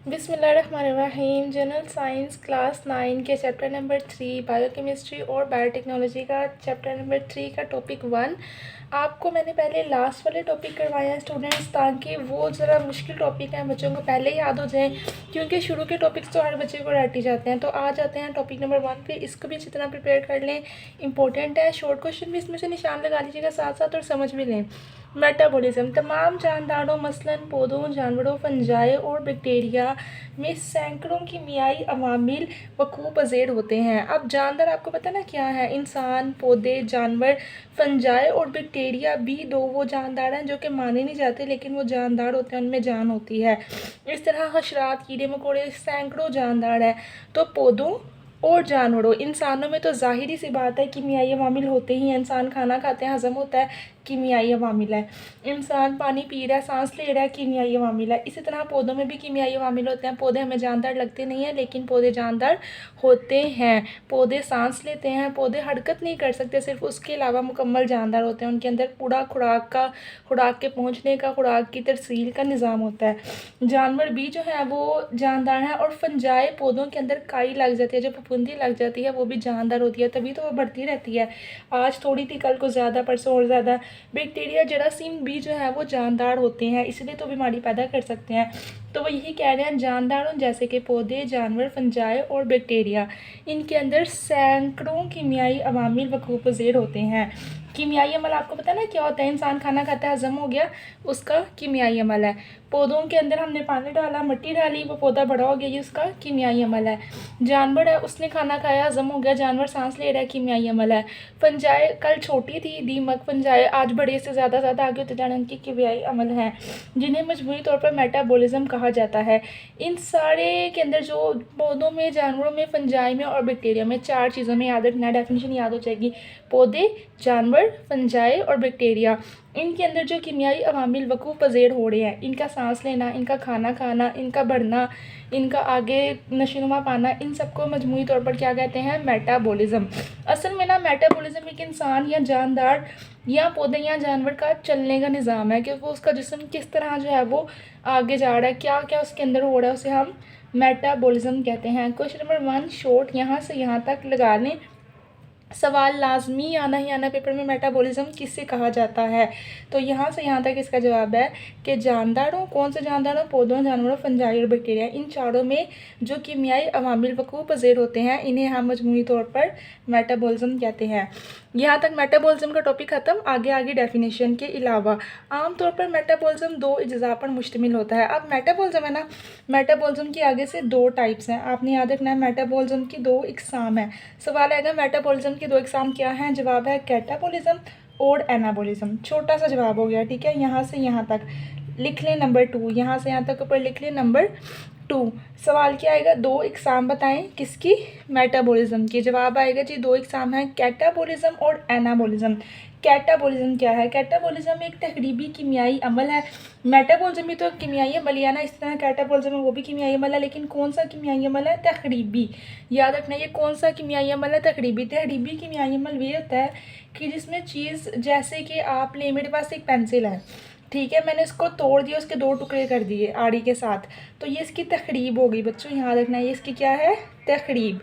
बिस्मिल्लाहिर्रहमानिर्रहीम। General science class 9 के chapter number 3 biochemistry और बायोटेक्नोलॉजी का चैप्टर नंबर 3 का टॉपिक 1 आपको मैंने पहले लास्ट वाले टॉपिक करवाए हैं स्टूडेंट्स, ताकि वो ज़रा मुश्किल टॉपिक हैं, बच्चों को पहले याद हो जाए, क्योंकि शुरू के टॉपिक्स तो हर बच्चे को रट ही जाते हैं। तो आ जाते हैं टॉपिक नंबर 1 पे। इसको भी अच्छी तरह प्रिपेयर कर लें, इंपॉर्टेंट है। शॉर्ट क्वेश्चन भी इसमें से निशान लगा लीजिएगा साथ साथ और समझ भी लें। मेटाबॉलिज्म तमाम जानदारों मसलन पौधों, जानवरों, फंजाई और बैक्टीरिया में सैकड़ों कीमियाई अवामिल वकूअ पज़ीर होते हैं। अब जानदार आपको पता ना क्या है? इंसान, पौधे, जानवर, फंजाई और बैक्टीरिया भी दो वो जानदार हैं जो कि माने नहीं जाते, लेकिन वो जानदार होते हैं, उनमें जान होती है। इस तरह हशरात, कीड़े मकोड़े सैकड़ों जानदार हैं। तो पौधों और जानवरों, इंसानों में तो ज़ाहिरी सी बात है कीमियाई अवामिल होते ही हैं। इंसान खाना खाते हैं, हज़म होता है, कीमियाई अवामिल है। इंसान पानी पी रहा है, सांस ले रहा है, कीमियाई अवामिल है। इसी तरह पौधों में भी कीमियाई अवामिल होते हैं। पौधे हमें जानदार लगते नहीं हैं, लेकिन पौधे जानदार होते हैं। पौधे सांस लेते हैं, पौधे हरकत नहीं कर सकते, सिर्फ उसके अलावा मुकम्मल जानदार होते हैं। उनके अंदर पूरा खुराक के पहुँचने का, खुराक की तरसील का निज़ाम होता है। जानवर भी जो है वो जानदार हैं। और फंजाई, पौधों के अंदर काई लग जाती है, जब फफूंदी लग जाती है, वो भी जानदार होती है, तभी तो वो बढ़ती रहती है। आज थोड़ी थी, कल को ज़्यादा, परसों और ज़्यादा। बैक्टीरिया, जरासीम भी जो है वो जानदार होते हैं, इसलिए तो बीमारी पैदा कर सकते हैं। तो वो यही कह रहे हैं, जानदारों जैसे कि पौधे, जानवर, फंजाई और बैक्टीरिया, इनके अंदर सैकड़ों कीमियाई अवामिल वकूअ पज़ीर होते हैं। कीमियाई अमल आपको पता है ना क्या होता है? इंसान खाना खाता है, हज़म हो गया, उसका कीमियाई अमल है। पौधों के अंदर हमने पानी डाला, मिट्टी डाली, वो पौधा बड़ा हो गया, ये उसका कीमियाई अमल है। जानवर है, उसने खाना खाया, हज़म हो गया, जानवर सांस ले रहा है, कीमियाई अमल है। फंजाई कल छोटी थी, दीमक, फंजाई आज बड़े से ज़्यादा आगे होते जाने, उनकी कीमियाई अमल हैं, जिन्हें मजबूरी तौर पर मेटाबॉलिज्म कहा जाता है। इन सारे के अंदर जो पौधों में, जानवरों में, फंजाई में और बैक्टीरिया में, 4 चीज़ों में याद रखना, डेफिनेशन याद हो जाएगी। पौधे, जानवर, फंजाई और बैक्टीरिया, इनके अंदर जो कीमियाई अवामिल वकूअ पज़ीर हो रहे हैं, इनका सांस लेना, इनका खाना खाना, इनका बढ़ना, इनका आगे नशोनुमा पाना, इन सबको मजमूई तौर पर क्या कहते हैं? मेटाबॉलिज्म। असल में ना मेटाबॉलिज्म एक इंसान या जानदार या पौधे या जानवर का चलने का निज़ाम है, कि वो उसका जिस्म किस तरह जो है वो आगे जा रहा है, क्या क्या उसके अंदर हो रहा है, उसे हम मेटाबॉलिज्म कहते हैं। क्वेश्चन नंबर 1 शॉर्ट यहाँ से यहाँ तक लगा लें। सवाल लाजमी आना ही आना पेपर में, मेटाबॉलिज्म किससे कहा जाता है? तो यहाँ से यहाँ तक इसका जवाब है कि जानदारों, कौन से जानदारों? पौधों, जानवरों, फंजाई और बैक्टीरिया, इन चारों में जो कीमियाई अवामिल वकूअ पज़ीर होते हैं, इन्हें हम मजमूई तौर पर मेटाबॉलिज्म कहते हैं। यहाँ तक मेटाबॉलिज्म का टॉपिक ख़त्म। आगे आगे डेफिनेशन के अलावा आमतौर पर मेटाबॉलिज्म 2 अज्जा पर मुश्तमिल होता है। अब मेटाबॉलिज्म है ना, मेटाबॉलिज्म की आगे से 2 टाइप्स हैं, आपने याद रखना है। मेटाबॉलिज्म की 2 इकसाम है। सवाल आएगा मेटाबॉलिज्म की 2 इकसाम क्या हैं? जवाब है कैटाबॉलिज्म और एनाबॉलिज्म। छोटा सा जवाब हो गया, ठीक है। यहाँ से यहाँ तक लिख लें नंबर 2, यहाँ से यहाँ तक ऊपर लिख लें नंबर 2। सवाल क्या आएगा? 2 इकसाम बताएं किसकी? मेटाबॉलिज्म की। जवाब आएगा जी 2 इकसाम है, कैटाबॉलिज्म और एनाबॉलिज्म। कैटाबॉलिज्म क्या है? कैटाबॉलिज्म एक तकरीबी कीमियाई अमल है। मेटाबॉलिज्म भी तो कीमियाई अमल है ना, इस तरह कैटाबॉलिज्म वो भी कीमियाई अमल है, लेकिन कौन सा कीमियाई अमल है? तकरीबी। याद रखना, ये कौन सा कीमियाई अमल है? तकरीबी। तकरीबी कीमियाई अमल ये होता है कि जिसमें चीज़, जैसे कि आप ले, मेरे पास एक पेंसिल है, ठीक है, मैंने इसको तोड़ दिया, उसके 2 टुकड़े कर दिए आड़ी के साथ, तो ये इसकी तकरीब हो गई। बच्चों याद रखना, ये इसकी क्या है? तकरीब।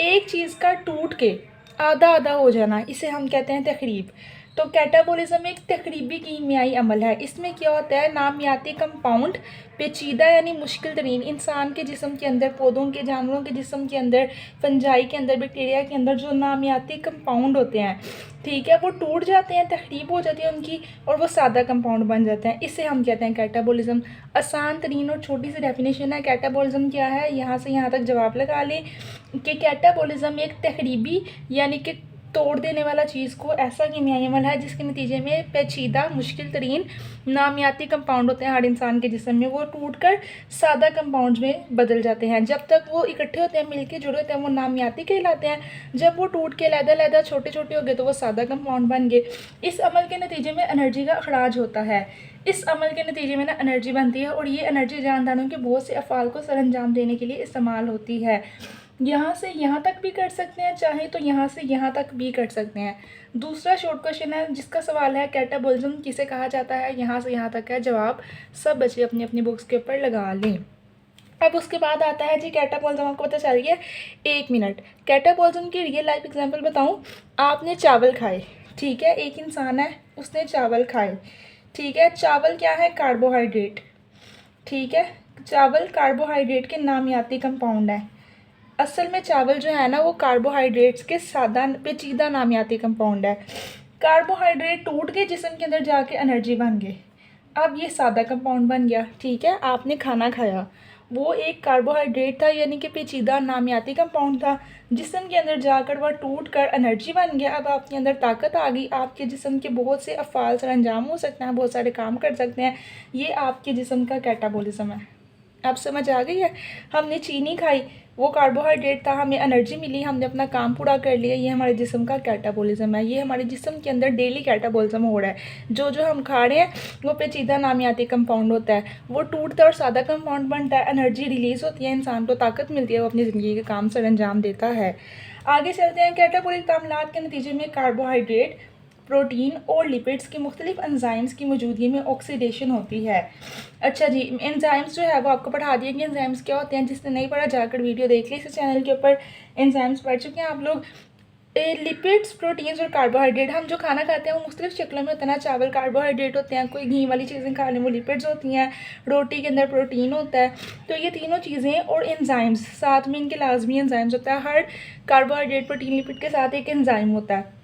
एक चीज़ का टूट के आधा आधा हो जाना, इसे हम कहते हैं तकरीब। तो कैटाबॉलिज्म एक तकरीबी कीमियाई अमल है। इसमें क्या होता है? नामियाती कंपाउंड पेचीदा यानी मुश्किल तरीन इंसान के जिस्म के अंदर, पौधों के, जानवरों के जिस्म के अंदर, फंजाई के अंदर, बैक्टीरिया के अंदर जो नामियाती कंपाउंड होते हैं, ठीक है, वो टूट जाते हैं, तकरीब हो जाती है उनकी, और वो सादा कंपाउंड बन जाते हैं, इसे हम कहते हैं कैटाबॉलिज्म। आसान तरीन और छोटी सी डेफिनेशन है कैटाबॉलिज्म क्या है। यहाँ से यहाँ तक जवाब लगा लें कि कैटाबॉलिज्म एक तकरीबी यानी कि तोड़ देने वाला चीज़ को ऐसा कीमियाई अमल है जिसके नतीजे में पेचीदा, मुश्किल तरीन नामियाती कंपाउंड होते हैं हर इंसान के जिस्म में, वो टूटकर सादा कंपाउंड में बदल जाते हैं। जब तक वो इकट्ठे होते हैं, मिलके जुड़े होते हैं, वो नामियाती कहलाते हैं। जब वो टूट के लहदा छोटे छोटे हो गए तो वो सादा कंपाउंड बन गए। इस अमल के नतीजे में एनर्जी का अखराज होता है। इस अमल के नतीजे में ना एनर्जी बनती है, और ये एनर्जी जानदारों के बहुत से अफ़ाल को सरअंजाम देने के लिए इस्तेमाल होती है। यहाँ से यहाँ तक भी कर सकते हैं, चाहे तो यहाँ से यहाँ तक भी कर सकते हैं। दूसरा शॉर्ट क्वेश्चन है जिसका सवाल है कैटाबॉलिज्म किसे कहा जाता है। यहाँ से यहाँ तक है जवाब। सब बच्चे अपनी अपनी बुक्स के ऊपर लगा लें। अब उसके बाद आता है जी कैटाबॉलिज्म। आपको पता चल गया। 1 मिनट, कैटाबॉलिज्म की रियल लाइफ एग्जांपल बताऊं। आपने चावल खाए, ठीक है, एक इंसान है उसने चावल खाए, ठीक है। चावल क्या है? कार्बोहाइड्रेट, ठीक है। चावल कार्बोहाइड्रेट के नामियाती कंपाउंड है। असल में चावल जो है ना वो कार्बोहाइड्रेट्स के सादा पेचीदा नामियाती कंपाउंड है। कार्बोहाइड्रेट टूट के जिस्म के अंदर जाके एनर्जी बन गए। अब ये सादा कंपाउंड बन गया, ठीक है। आपने खाना खाया, वो एक कार्बोहाइड्रेट था यानी कि पेचीदा नामियाती कंपाउंड था, जिस्म के अंदर जाकर वह टूट कर एनर्जी बन गया। अब आपके अंदर ताकत आ गई, आपके जिस्म के बहुत से अफ़ाल सर अंजाम हो सकते हैं, बहुत सारे काम कर सकते हैं। ये आपके जिस्म का कैटाबॉलिज्म है। अब समझ आ गई है। हमने चीनी खाई, वो कार्बोहाइड्रेट था, हमें एनर्जी मिली, हमने अपना काम पूरा कर लिया। ये हमारे जिस्म का कैटाबॉलिज्म है। ये हमारे जिस्म के अंदर डेली कैटाबॉलिज्म हो रहा है। जो जो हम खा रहे हैं वो पेचीदा नामियाती कंपाउंड होता है, वो टूटता है और सादा कंपाउंड बनता है। एनर्जी रिलीज़ होती है, इंसान को ताकत मिलती है, वो अपनी ज़िंदगी के काम सर अंजाम देता है। आगे चलते हैं। कैटाबॉलिक तामलात के नतीजे में कार्बोहाइड्रेट, प्रोटीन और लिपिड्स की मुख्तलिफ एंजाइम्स की मौजूदगी में ऑक्सीडेशन होती है। अच्छा जी, एंजाइम्स जो है वो आपको पढ़ा दिया कि एंजाइम्स क्या होते हैं। जिसने नहीं पढ़ा जाकर वीडियो देख ली, इस चैनल के ऊपर एंजाइम्स पढ़ चुके हैं आप लोग। लिपिड्स, प्रोटीन्स और कार्बोहाइड्रेट, हम जो खाना खाते हैं वो मुख्तलिफ शक्लों में होता है ना। चावल कार्बोहाइड्रेट होते हैं, कोई घी वाली चीज़ें खा लें वो लिपिड्स होती हैं, रोटी के अंदर प्रोटीन होता है। तो ये तीनों चीज़ें और एंजाइम्स साथ में, इनके लाजमी एंजाइम्स होता है। हर कार्बोहाइड्रेट, प्रोटीन, लिपिड के साथ एक एंजाइम होता है।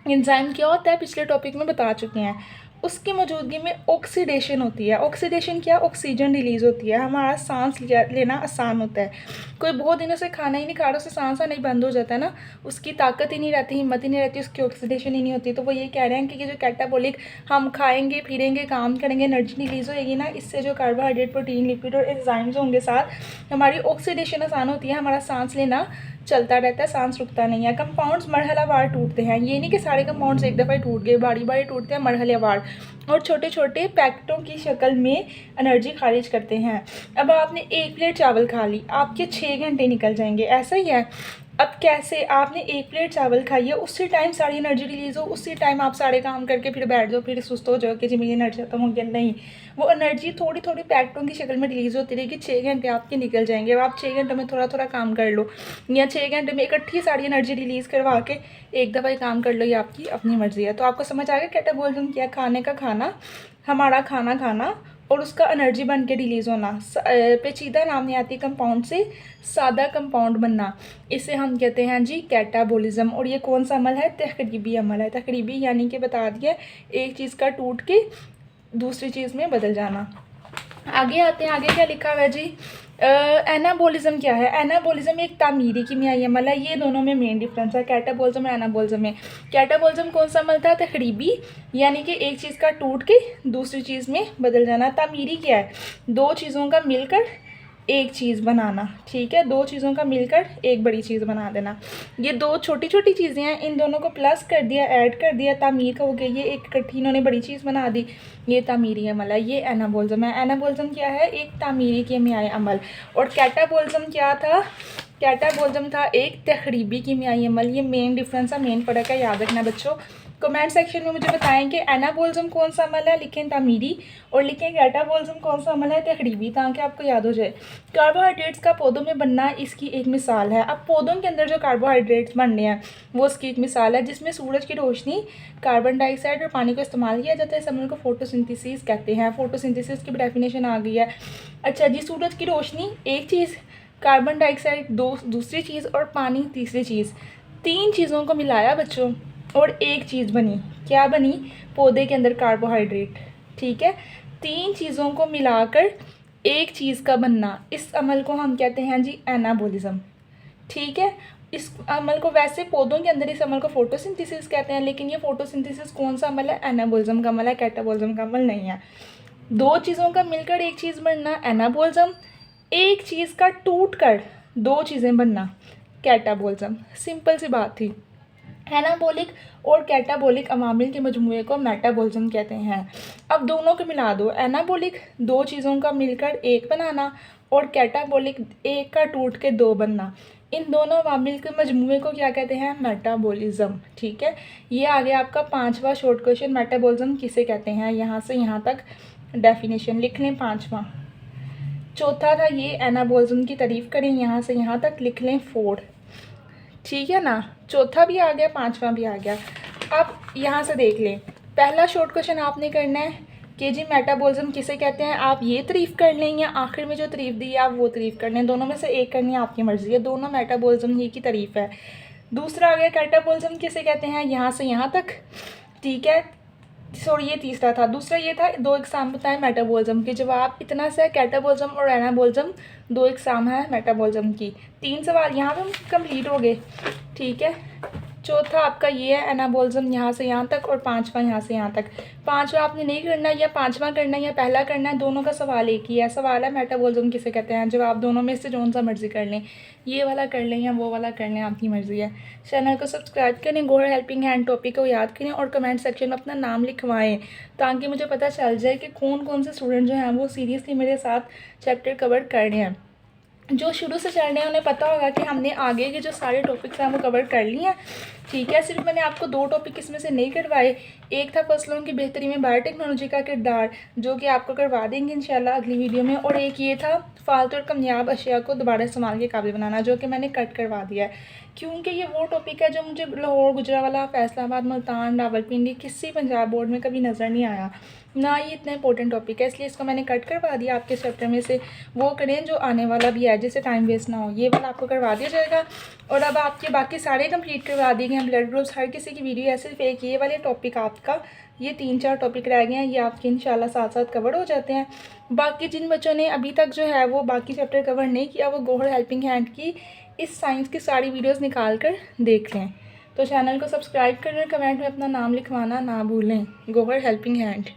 एंजाइम क्या होता है पिछले टॉपिक में बता चुके हैं। उसकी मौजूदगी में ऑक्सीडेशन होती है। ऑक्सीडेशन क्या? ऑक्सीजन रिलीज़ होती है, हमारा सांस लेना आसान होता है। कोई बहुत दिनों से खाना ही नहीं खा रहा, उससे सांस आना ही बंद हो जाता है ना, उसकी ताकत ही नहीं रहती, हिम्मत ही नहीं रहती, उसकी ऑक्सीडेशन ही नहीं होती। तो वो ये कह रहे हैं कि ये जो कैटाबॉलिक, हम खाएंगे फिरेंगे काम करेंगे एनर्जी रिलीज़ होएगी ना, इससे जो कार्बोहाइड्रेट, प्रोटीन, लिपिड और एंजाइम्स होंगे साथ, हमारी ऑक्सीडेशन आसान होती है, हमारा सांस लेना चलता रहता है, सांस रुकता नहीं है। कंपाउंड्स मरहलावार टूटते हैं, ये नहीं कि सारे कंपाउंड्स एक दफ़ा ही टूट गए, बारी बारी टूटते हैं मरहलावार, और छोटे छोटे पैकेटों की शक्ल में एनर्जी खारिज करते हैं। अब आपने 1 प्लेट चावल खा ली, आपके 6 घंटे निकल जाएंगे, ऐसा ही है। अब कैसे? आपने 1 प्लेट चावल खाई है, उसी टाइम सारी एनर्जी रिलीज़ हो, उसी टाइम आप सारे काम करके फिर बैठ जाओ, फिर सुस्त हो जाओ कि जी मेरी एनर्जी खत्म हो गया। नहीं, वो एनर्जी थोड़ी थोड़ी पैकेटों की शक्ल में रिलीज़ होती रहेगी। 6 घंटे आपके निकल जाएंगे। अब आप 6 घंटे में थोड़ा थोड़ा काम कर लो, या 6 घंटे में इकट्ठी सारी एनर्जी रिलीज़ करवा के एक दफ़ा ही काम कर लो, ये आपकी अपनी मर्ज़ी है। तो आपको समझ आ गया कैटाबॉलिज्म क्या? खाने का खाना, हमारा खाना खाना और उसका एनर्जी बन के रिलीज़ होना, पेचीदा नामियाती कंपाउंड से सादा कंपाउंड बनना, इसे हम कहते हैं जी कैटाबॉलिज्म। और ये कौन सा अमल है? तकरीबी अमल है। तकरीबी यानी कि बता दिया, एक चीज़ का टूट के दूसरी चीज़ में बदल जाना। आगे आते हैं। आगे क्या लिखा हुआ है जी? एनाबॉलिज्म क्या है? एनाबॉलिज्म एक तामीरी कीमियाई अमल है। ये दोनों में मेन डिफरेंस है, कैटाबॉलिज्म और एनाबॉलिज्म में। कैटाबॉलिज्म कौन सा अमल था? तकरीबी, यानी कि एक चीज़ का टूट के दूसरी चीज़ में बदल जाना। तामीरी क्या है? दो चीज़ों का मिलकर एक चीज़ बनाना, ठीक है, दो चीज़ों का मिलकर एक बड़ी चीज़ बना देना। ये दो छोटी छोटी चीज़ें हैं, इन दोनों को प्लस कर दिया, ऐड कर दिया, तामीर का हो गया, ये एक इकट्ठी इन्होंने बड़ी चीज़ बना दी, ये तामीरी अमल है। ये एनाबॉलिज्म है। एनाबॉलिज्म क्या है? एक तामीरी कीमियाई अमल। और कैटाबॉलिज्म क्या था? कैटाबॉलिज्म था एक तकरीबी कीमियाई अमल। ये मेन डिफरेंस है, मेन फ़र्क है, याद रखना बच्चों। कमेंट सेक्शन में मुझे बताएं कि एनाबॉलिज्म कौन सा अमल है, लिखें तामीरी, और लिखें कैटाबॉलिज्म कौन सा अमल है, तकरीबी, ताकि आपको याद हो जाए। कार्बोहाइड्रेट्स का पौधों में बनना इसकी एक मिसाल है। अब पौधों के अंदर जो कार्बोहाइड्रेट्स बनने हैं वो उसकी एक मिसाल है, जिसमें सूरज की रोशनी, कार्बन डाइऑक्साइड और पानी को इस्तेमाल किया जाता है। इस अमल को फोटोसिंथेसिस कहते हैं। फोटोसिंथेसिस की भी डेफिनेशन आ गई है। अच्छा जी, सूरज की रोशनी एक चीज़, कार्बन डाइऑक्साइड दूसरी चीज़ और पानी तीसरी चीज़, 3 चीज़ों को मिलाया बच्चों और एक चीज़ बनी। क्या बनी? पौधे के अंदर कार्बोहाइड्रेट, ठीक है, 3 चीज़ों को मिलाकर एक चीज़ का बनना, इस अमल को हम कहते हैं जी एनाबॉलिज्म, ठीक है। इस अमल को, वैसे पौधों के अंदर इस अमल को फोटोसिंथेसिस कहते हैं, लेकिन ये फोटोसिंथेसिस कौन सा अमल है? एनाबॉलिज्म का अमल है, कैटाबॉलिज्म का अमल नहीं है। दो चीज़ों का मिलकर एक चीज़ बनना एनाबॉलिज्म, एक चीज़ का टूट कर दो चीज़ें बनना कैटाबॉलिज्म। सिंपल सी बात थी। एनाबॉलिक और कैटाबॉलिक अवामिल के मजमूए को मेटाबॉलिज्म कहते हैं। अब दोनों को मिला दो, एनाबॉलिक दो चीज़ों का मिलकर एक बनाना और कैटाबॉलिक एक का टूट के दो बनना, इन दोनों अवामिल के मजमूए को क्या कहते हैं? मेटाबॉलिज्म, ठीक है। ये आ गया आपका 5वां शॉर्ट क्वेश्चन, मेटाबॉलिज्म किसे कहते हैं। यहाँ से यहाँ तक डेफिनेशन लिख लें। 5वां चौथा था ये एनाबॉलिज्म की तारीफ़ करें, यहाँ से यहाँ तक लिख लें 4। ठीक है ना, चौथा भी आ गया, पांचवा भी आ गया। अब यहाँ से देख लें, पहला शॉर्ट क्वेश्चन आपने करना है कि जी मेटाबॉलिज्म किसे कहते हैं। आप ये तारीफ़ कर लें या आखिर में जो तारीफ़ दी है आप वो तारीफ़ कर लें, दोनों में से एक करनी है, आपकी मर्ज़ी है। दोनों मेटाबॉलिज्म ही की तारीफ़ है। दूसरा आ गया कैटाबॉलिज्म किसे कहते हैं, यहाँ से यहाँ तक। ठीक है, सॉरी ये तीसरा था। दूसरा ये था 2 एग्ज़ाम बताएं मेटाबॉलिज्म के। जवाब इतना सा है, कैटाबॉलिज्म और एनाबॉलिज्म 2 एग्ज़ाम है मेटाबॉलिज्म की। 3 सवाल यहाँ पे कंप्लीट हो गए। ठीक है, चौथा आपका ये है एनाबॉलिज्म, यहाँ से यहाँ तक, और पांचवा यहाँ से यहाँ तक। पांचवा आपने नहीं करना, या पांचवा करना है या पहला करना है, दोनों का सवाल एक ही है। सवाल है मेटाबॉलिज्म किसे कहते हैं, जवाब दोनों में से जो सा मर्जी कर लें, ये वाला कर लें या वो वाला कर लें, आपकी मर्ज़ी है। चैनल को सब्सक्राइब करें, गोल्ड हेल्पिंग हैंड टॉपिक को याद करें और कमेंट सेक्शन में अपना नाम लिखवाएं, ताकि मुझे पता चल जाए कि कौन कौन से स्टूडेंट जो हैं वो सीरियसली मेरे साथ चैप्टर कवर कर रहे हैं। जो शुरू से चल रहे हैं उन्हें पता होगा कि हमने आगे के जो सारे टॉपिक्स हैं वो कवर कर लिए हैं। ठीक है, सिर्फ मैंने आपको 2 टॉपिक इसमें से नहीं करवाए। एक था फसलों की बेहतरी में बायोटेक्नोलॉजी का किरदार, जो कि आपको करवा देंगे इंशाल्लाह अगली वीडियो में, और एक ये था फालतू और कामयाब अशिया को दोबारा इस्तेमाल के काबिल बनाना, जो कि मैंने कट करवा दिया है, क्योंकि ये वो टॉपिक है जो मुझे लाहौर, गुजरांवाला, फैसलाबाद, मुल्तान, रावलपिंडी किसी पंजाब बोर्ड में कभी नज़र नहीं आया, ना ये इतना इंपॉर्टेंट टॉपिक है, इसलिए इसको मैंने कट करवा दिया। आपके चैप्टर में से वो करें जो आने वाला भी है, जिससे टाइम वेस्ट ना हो, ये वाला आपको करवा दिया जाएगा। और अब आपके बाकी सारे कंप्लीट करवा दिए गए हैं, ब्लड ग्रुप्स, हर किसी की वीडियो है, सिर्फ एक ये वाले टॉपिक आपका, ये 3-4 टॉपिक रह गए हैं, ये आपके इंशाल्लाह साथ साथ कवर हो जाते हैं। बाकी जिन बच्चों ने अभी तक जो है वो बाकी चैप्टर कवर नहीं किया, वो गोल्ड हेल्पिंग हैंड की इस साइंस की सारी वीडियोज़ निकाल कर देख लें। तो चैनल को सब्सक्राइब करना, कमेंट में अपना नाम लिखवाना ना भूलें। Gold helping hand.